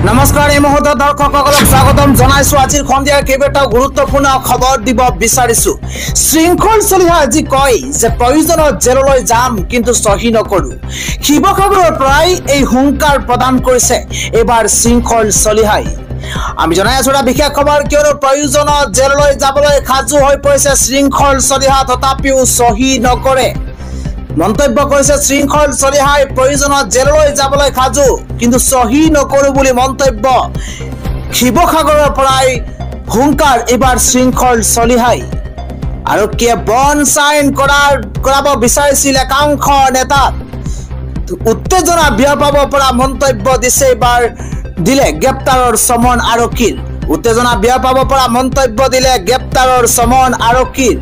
নমস্কাৰ এই মুহূৰ্তত দৰ্শকসকলক স্বাগতম জনাইছো আজিৰ সন্ধিয়াৰ কেইবাটাও গুৰুত্বপূৰ্ণ খবৰ দিব বিচাৰিছো শৃংখল চলিহা আজি কয় যে প্ৰয়োজনত জেললৈ যাম কিন্তু সহি নকৰো শিৱসাগৰৰ পৰাই এই হুংকাৰ প্ৰদান কৰিছে এবাৰ শৃংখল চলিহাই আমি জনাই আছো এটা বিশেষ খবৰ কিয়নো প্ৰয়োজনত জেললৈ যাবলৈ সাজু হৈ পৰিছে শৃংখল চলিহা তথাপিও সহি নকৰে মন্তব্য কৰিছে শৃংখল চলিহাই প্ৰয়োজনত জেললৈ যাবলৈ সাজু কিন্তু সহি নকৰো বুলি মন্তব্য শিৱসাগৰৰ পৰাই হুংকাৰ এবাৰ শৃংখল চলিহাই আৰু কে বন সাইন কৰাব বিচাৰিছিল একাংশ নেতা উত্তেজনা বিয়পাব পৰা মন্তব্য দিছে এবাৰ দিলে গ্ৰেপ্তাৰৰ সমন আৰক্ষীৰ উত্তেজনা বিয়পাব পৰা মন্তব্য দিলে গ্ৰেপ্তাৰৰ সমন আৰক্ষীৰ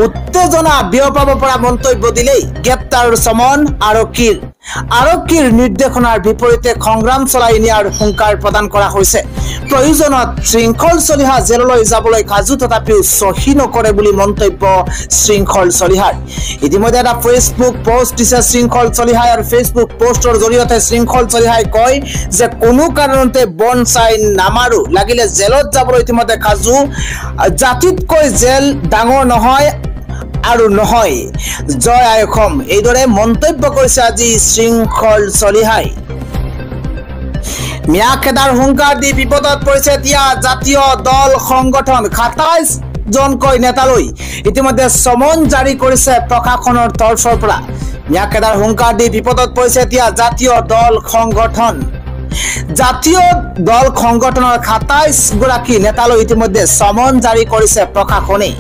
উত্তেজনা বিয়পাব পৰা মন্তব্য দিলেই গ্ৰেপ্তাৰৰ সমন আৰক্ষীৰ নিৰ্দেশনাৰ বিপৰীতে সংগ্ৰাম চলাই নিয়াৰ হুংকাৰ প্ৰদান কৰা হৈছে প্ৰয়োজনত শৃংখল চলিহা জেললৈ যাবলৈ সাজু তথাপিও সহি নকৰে বুলি মন্তব্য শৃংখল চলিহাৰ ইতিমধ্যে এটা ফেচবুক পোষ্ট দিছে শৃংখল চলিহাই আৰু ফেচবুক পোষ্টৰ জৰিয়তে শৃংখল চলিহাই কয় যে কোনো কাৰণতে বন চাই নামাৰো লাগিলে জেলত যাবলৈ ইতিমধ্যে সাজু জাতিতকৈ জেল ডাঙৰ নহয় আৰু নহয় জয় আইখম এইদৰে মন্তব্য কৰিছে আজি শৃংখল চলিহাই মিয়াখেদাৰ হুংকাৰ দি বিপদত পৰিছে এতিয়া জাতীয় দল সংগঠন ২৭ জনকৈ নেতালৈ ইতিমধ্যে সমন জাৰি কৰিছে প্ৰশাসনৰ তৰফৰ পৰা মিয়াখেদাৰ হুংকাৰ দি বিপদত পৰিছে এতিয়া জাতীয় দল সংগঠনৰ ২৭ গৰাকী নেতালৈ ইতিমধ্যে সমন জাৰি কৰিছে প্ৰশাসনে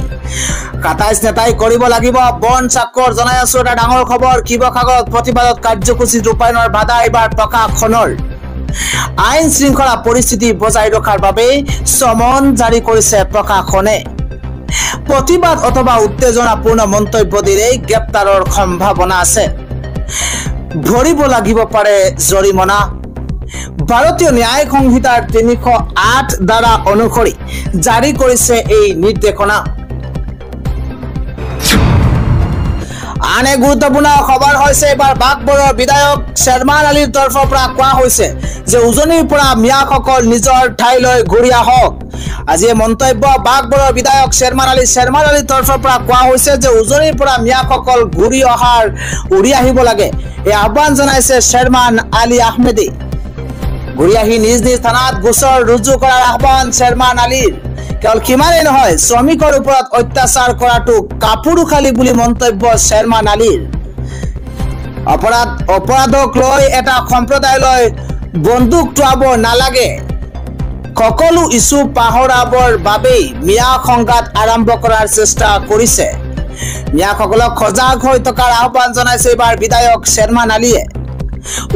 ২৭ নেতাই কৰিব লাগিব বন চাকৰ জনাই আছো এটা ডাঙৰ খবৰ শিৱসাগৰত প্ৰতিবাদত কাৰ্যসূচী ৰূপায়ণৰ বাধা এবাৰ প্ৰশাসনৰ আইন শৃংখলা পৰিস্থিতি বজাই ৰখাৰ বাবে সমন জাৰি কৰিছে প্ৰশাসনে প্ৰতিবাদ অথবা উত্তেজনাপূৰ্ণ মন্তব্য দিলেই গ্ৰেপ্তাৰৰ সম্ভাৱনা আছে ভৰিব লাগিব পাৰে জৰিমনা ভাৰতীয় ন্যায় সংহিতাৰ ৩০৮ ধাৰা অনুসৰি জাৰি কৰিছে এই নিৰ্দেশনা আন এক গুৰুত্বপূৰ্ণ খবৰ হৈছে এবাৰ বাগবৰৰ বিধায়ক শৰ্মান আলীৰ তৰফৰ পৰা কোৱা হৈছে যে উজনিৰ পৰা মিয়াসকল নিজৰ ঠাইলৈ ঘূৰি আহক আজি মন্তব্য বাগবৰৰ বিধায়ক শৰ্মান আলীৰ তৰফৰ পৰা কোৱা হৈছে যে উজনিৰ পৰা মিয়াসকল ঘূৰি আহিব লাগে এই আহ্বান জনাইছে শৰ্মান আলী আহমেদে ঘূৰি আহি নিজ নিজ থানাত গোচৰ ৰুজু কৰাৰ আহ্বান শৰ্মান আলীৰ কেৱল কিমানেই নহয় শ্ৰমিকৰ ওপৰত অত্যাচাৰ কৰাটো কাপুৰুষালি বুলি মন্তব্য শৰ্মান আলীৰ অপৰাধক লৈ এটা সম্প্ৰদায়লৈ বন্দুক টোৱাব নালাগে সকলো ইছ্যু পাহৰাবৰ বাবেই মিয়া সংঘাত আৰম্ভ কৰাৰ চেষ্টা কৰিছে মিয়াসকলক সজাগ হৈ থকাৰ আহ্বান জনাইছে এইবাৰ বিধায়ক শৰ্মান আলীয়ে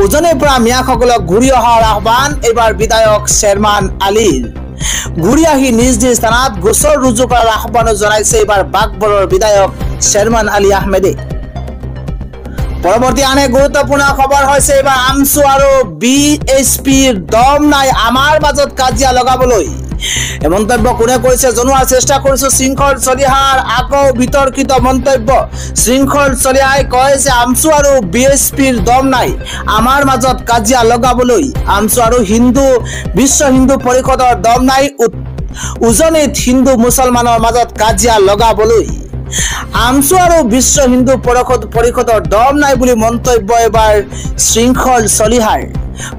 উজনিৰ পৰা মিয়াসকলক ঘূৰি অহাৰ আহ্বান এইবাৰ বিধায়ক শৰ্মান আলীৰ ঘূৰি আহি নিজ নিজ থানাত গোচৰ ৰুজু কৰাৰ আহ্বানো জনাইছে এইবাৰ বাগবৰৰ বিধায়ক শৰ্মান আলী আহমেদে পৰৱৰ্তী আন এক গুৰুত্বপূৰ্ণ খবৰ হৈছে এইবাৰ আমচু আৰু বিএছপিৰ দম নাই আমাৰ মাজত কাজিয়া লগাবলৈ এই মন্তব্য কোনে কৰিছে জনোৱাৰ চেষ্টা কৰিছো শৃংখল চলিহাৰ আকৌ বিতৰ্কিত মন্তব্য শৃংখল চলিহাই কয় যে আমচু আৰু বিএছপিৰ দম নাই আমাৰ মাজত কাজিয়া লগাবলৈ আমচু আৰু বিশ্ব হিন্দু পৰিষদৰ দম নাই উজনিত হিন্দু মুছলমানৰ মাজত কাজিয়া লগাবলৈ আমচু আৰু বিশ্ব হিন্দু পৰিষদৰ দম নাই বুলি মন্তব্য এবাৰ শৃংখল চলিহাৰ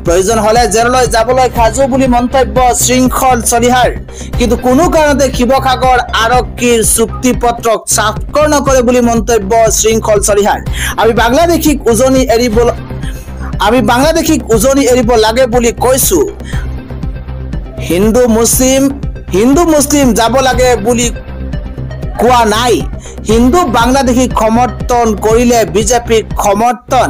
প্ৰয়োজন হলে জেললৈ যাবলৈ সাজু বুলি মন্তব্য শৃংখল চলিহাৰ কিন্তু কোনো কাৰণতে শিৱসাগৰ আৰক্ষীৰ চুক্তিপত্ৰক স্বাক্ষৰ নকৰে বুলি মন্তব্য শৃংখল চলিহাৰ আমি বাংলাদেশীক উজনি এৰিব লাগে বুলি কৈছো হিন্দু মুছলিম যাব লাগে বুলি কোৱা নাই হিন্দু বাংলাদেশীক সমৰ্থন কৰিলে বিজেপিক সমৰ্থন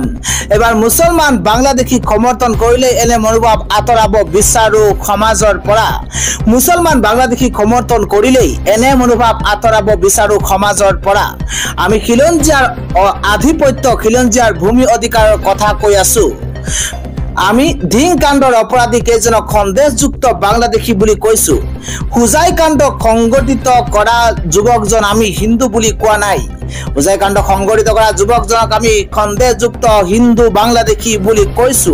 এবাৰ মুছলমান বাংলাদেশীক সমৰ্থন কৰিলে এনে মনোভাৱ আঁতৰাব বিচাৰো সমাজৰ পৰা মুছলমান বাংলাদেশীক সমৰ্থন কৰিলেই এনে মনোভাৱ আঁতৰাব বিচাৰো সমাজৰ পৰা আমি খিলঞ্জীয়াৰ আধিপত্য খিলঞ্জীয়াৰ ভূমি অধিকাৰৰ কথা কৈ আছো আমি ধিংকাণ্ডৰ অপৰাধী কেইজনক সন্দেহযুক্ত বাংলাদেশী বুলি কৈছো হুজাই কাণ্ড সংগঠিত কৰা যুৱকজন আমি হিন্দু বুলি কোৱা নাই উজাইকাণ্ড সংগঠিত কৰা যুৱকজনক আমি সন্দেহযুক্ত হিন্দু বাংলাদেশী বুলি কৈছো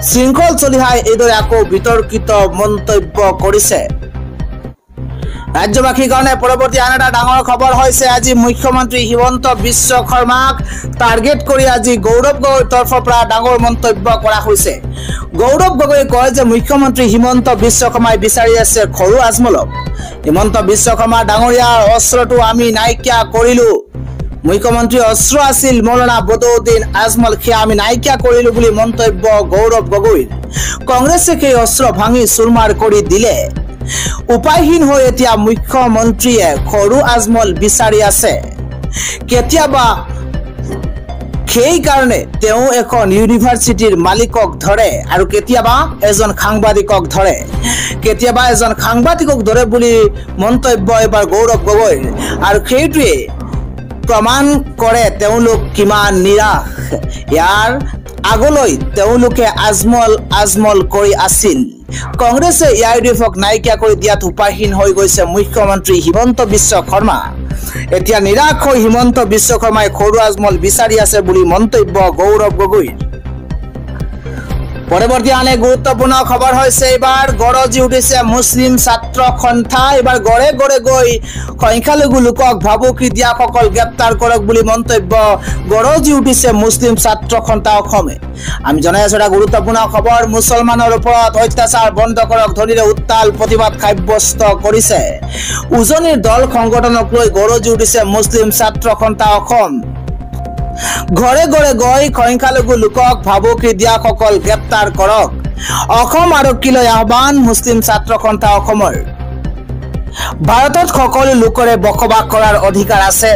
শৃংখল চলিহাই এইদৰে আকৌ বিতৰ্কিত মন্তব্য কৰিছে। ৰাজ্যবাসীৰ কাৰণে পৰৱৰ্তী আন এটা ডাঙৰ খবৰ হৈছে আজি মুখ্যমন্ত্ৰী হিমন্ত বিশ্ব শৰ্মাক টাৰ্গেট কৰি আজি গৌৰৱ গগৈৰ তৰফৰ পৰা ডাঙৰ মন্তব্য কৰা হৈছে। গৌৰৱ গগৈয়ে কয় যে মুখ্যমন্ত্ৰী হিমন্ত বিশ্ব শৰ্মাই বিচাৰি আছে খৰু আজমলক। হিমন্ত বিশ্ব শৰ্মা ডাঙৰীয়াৰ অস্ত্ৰটো আমি নাইকিয়া কৰিলো। মুখ্যমন্ত্ৰী অস্ত্ৰ আছিল মৌলানা বদৰুদ্দিন আজমল, সেয়া আমি নাইকিয়া কৰিলো বুলি মন্তব্য গৌৰৱ গগৈৰ। কংগ্ৰেছে সেই অস্ত্ৰ ভাঙি চুৰমাৰ কৰি দিলে। উপায়হীন হৈ এতিয়া মুখ্যমন্ত্ৰীয়ে খৰু আজমল বিচাৰি আছে। কেতিয়াবা সেইকাৰণে তেওঁ এখন ইউনিভাৰ্চিটিৰ মালিকক ধৰে আৰু কেতিয়াবা এজন সাংবাদিকক ধৰে, কেতিয়াবা এজন সাংবাদিকক ধৰে বুলি মন্তব্য এবাৰ গৌৰৱ গগৈৰ। আৰু সেইটোৱে প্ৰমাণ কৰে তেওঁলোক কিমান নিৰাশ। ইয়াৰ আগলৈ তেওঁলোকে আজমল কৰি আছিল। কংগ্ৰেছে ইউডিএফক নাইকিয়া কৰি দিয়াত উপায়হীন হৈ গৈছে মুখ্যমন্ত্ৰী হিমন্ত বিশ্ব শৰ্মা। এতিয়া নিৰাশ হৈ হিমন্ত বিশ্ব শৰ্মাই খৰু আজমল বিচাৰি আছে বুলি মন্তব্য গৌৰৱ গগৈৰ। পৰৱৰ্তী আন এক গুৰুত্বপূৰ্ণ খবৰ হৈছে এইবাৰ গৰজি উঠিছে মুছলিম ছাত্ৰ সন্থা। এইবাৰ গড়ে গড়ে গৈ সংখ্যালঘু লোকক ভাবুকি দিয়াসকল গ্ৰেপ্তাৰ কৰক বুলি মন্তব্য গৰজি উঠিছে মুছলিম ছাত্ৰ সন্থা অসমে। আমি জনাই আছো এটা গুৰুত্বপূৰ্ণ খবৰ। মুছলমানৰ ওপৰত অত্যাচাৰ বন্ধ কৰক ধনীৰে উত্তাল প্ৰতিবাদ সাব্যস্ত কৰিছে। উজনিৰ দল সংগঠনক লৈ গৰজি উঠিছে মুছলিম ছাত্ৰ সন্থা অসম। ঘৰে ঘৰে গৈ সংখ্যালঘু লোকক ভাবুকি দিয়াসকল গ্ৰেপ্তাৰ কৰক। অসম আৰক্ষীলৈ আহ্বান মুছলিম ছাত্ৰ সন্থা অসমৰ। ভাৰতত সকলো লোকৰে বসবাস কৰাৰ অধিকাৰ আছে।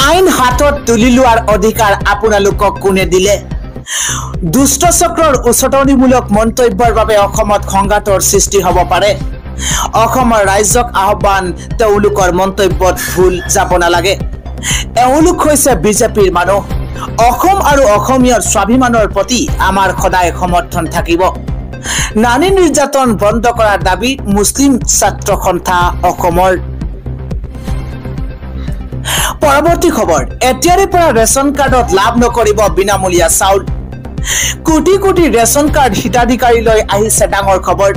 আইন হাতত তুলি লোৱাৰ অধিকাৰ আপোনালোকক কোনে দিলে? দুষ্ট চক্ৰৰ উচতনিমূলক মন্তব্যৰ বাবে অসমত সংঘাতৰ সৃষ্টি হ'ব পাৰে। অসমৰ ৰাইজক আহ্বান, তেওঁলোকৰ মন্তব্যত ভুল যাব নালাগে। এওঁলোক হৈছে বিজেপিৰ মানুহ। অসম আৰু অসমীয়াৰ স্বাভিমানৰ প্ৰতি আমাৰ সদায় সমৰ্থন থাকিব। নাৰী নিৰ্যাতন বন্ধ কৰাৰ দাবী মুছলিম ছাত্ৰ সন্থা অসমৰ। পৰৱৰ্তী খবৰ, এতিয়াৰে পৰা ৰেচন কাৰ্ডত লাভ নকৰিব বিনামূলীয়া চাউল। কোটি কোটি ৰেচন কাৰ্ড হিতাধিকাৰীলৈ আহিছে ডাঙৰ খবৰ।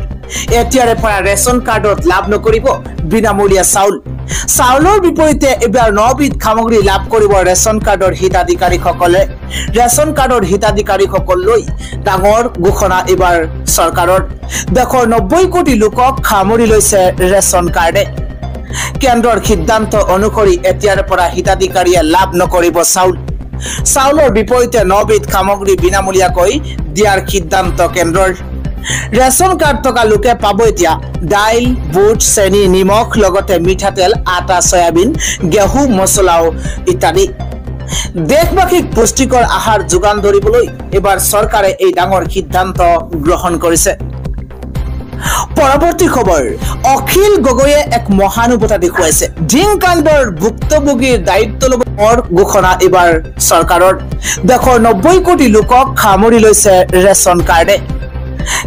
এতিয়াৰে পৰা ৰেচন কাৰ্ডত লাভ নকৰিব বিনামূলীয়া চাউল। চাউলৰ বিপৰীতে এবাৰ 9 বিধ সামগ্ৰী লাভ কৰিব ৰেচন কাৰ্ডৰ হিতাধিকাৰীসকলে। ৰেচন কাৰ্ডৰ হিতাধিকাৰীসকললৈ ডাঙৰ ঘোষণা এবাৰ চৰকাৰৰ। দেশৰ 90 কোটি লোকক সামৰি লৈছে ৰেচন কাৰ্ডে। কেন্দ্ৰৰ সিদ্ধান্ত অনুসৰি এতিয়াৰ পৰা হিতাধিকাৰীয়ে লাভ নকৰিব চাউল। চাউলৰ বিপৰীতে 9 বিধ সামগ্ৰী বিনামূলীয়াকৈ দিয়াৰ সিদ্ধান্ত কেন্দ্ৰৰ। ৰেচন কাৰ্ড থকা লোকে পাব এতিয়া দাইল, বুট, চেনি, নিমখ, লগতে মিঠাতেল, আটা, সয়াবিন, গেহু, মছলাও ইত্যাদি। দেশবাসীক পুষ্টিকৰ আহাৰ যোগান ধৰিবলৈ এবাৰ চৰকাৰে এই ডাঙৰ সিদ্ধান্ত গ্ৰহণ কৰিছে। পৰৱৰ্তী খবৰ, অখিল গগৈয়ে এক মহানুভৱতা দেখুৱাইছে। ডিং কাণ্ডৰ ভুক্তভোগীৰ দায়িত্ব ল'বৰ ঘোষণা এবাৰ চৰকাৰৰ। দেশৰ 90 কোটি লোকক সামৰি লৈছে ৰেচন কাৰ্ডে।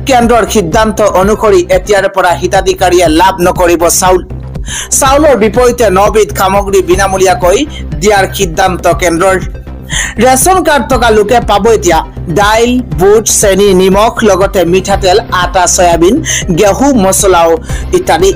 কেন্দ্ৰৰ সিদ্ধান্ত অনুসৰি এতিয়াৰ পৰা হিতাধিকাৰীয়ে লাভ নকৰিব চাউল। চাউলৰ বিপৰীতে 9 বিধ সামগ্ৰী বিনামূলীয়াকৈ দিয়াৰ সিদ্ধান্ত কেন্দ্ৰৰ। ৰেচন কাৰ্ড থকা লোকে পাব এতিয়া দাইল, বুট, চেনি, নিমখ, লগতে মিঠাতেল, আটা, সয়াবিন, গেহু, মছলাও ইত্যাদি।